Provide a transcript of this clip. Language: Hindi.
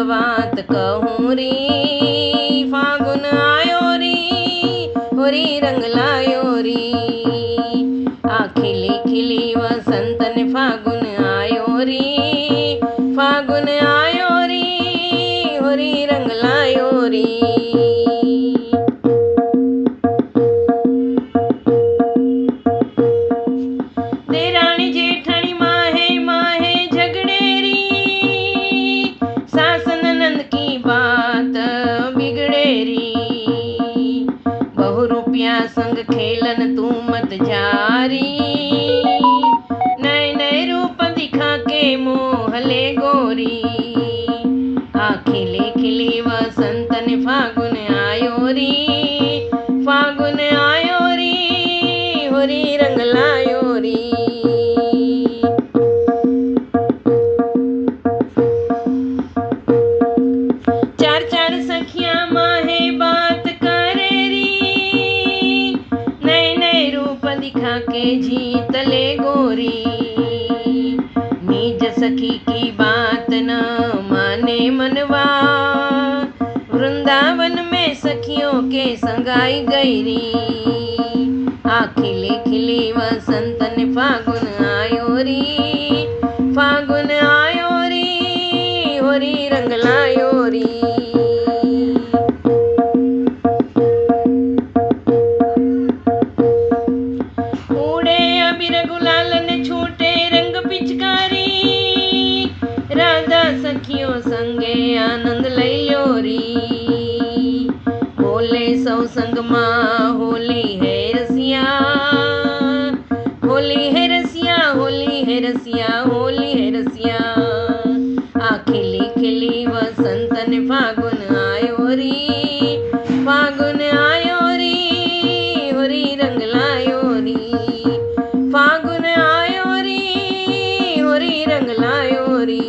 बात कहूँ री, फागुन आयो री होरी रंग लायो री। आ खिली खिली वसंत ने फागुन आयो री, फागुन आयो री होरी रंग लायो री। देराणी जेठाणी माहे माहे झगड़े री, सास ननंद की बात बिगड़े री। बहु रुपया संग खेलन तू मत जारी, नए नए रूप दिखा के मोह ले गोरी। आ खिली खिली वसंत ने फागुन आयो री, फागुन आयो री होरी रंग लायो री। चार चार सखियां माहे बात करे री, नए नए रूप दिखा के जीत ले गोरी। निज सखी की बात न माने मनवा, वृंदावन में सखियों के संगाई गई री। आ खिली खिली वसंत ने फागुन आयो री, फागुन आयो री होरी रंग लायो री। उड़े अबीर गुलाल ने छूटे रंग पिचकारी, राधा सखियों संगे आनंद लइयो री। बोले सौ संग माँ होली है रसिया, होली है रसिया, होली है रसिया, होली है रसिया। आ खिली खिली वसंत ने फागुन आयो री, फागुन आयो री होरी रंग लायो री। फागुन आयो री होरी रंग लायो री।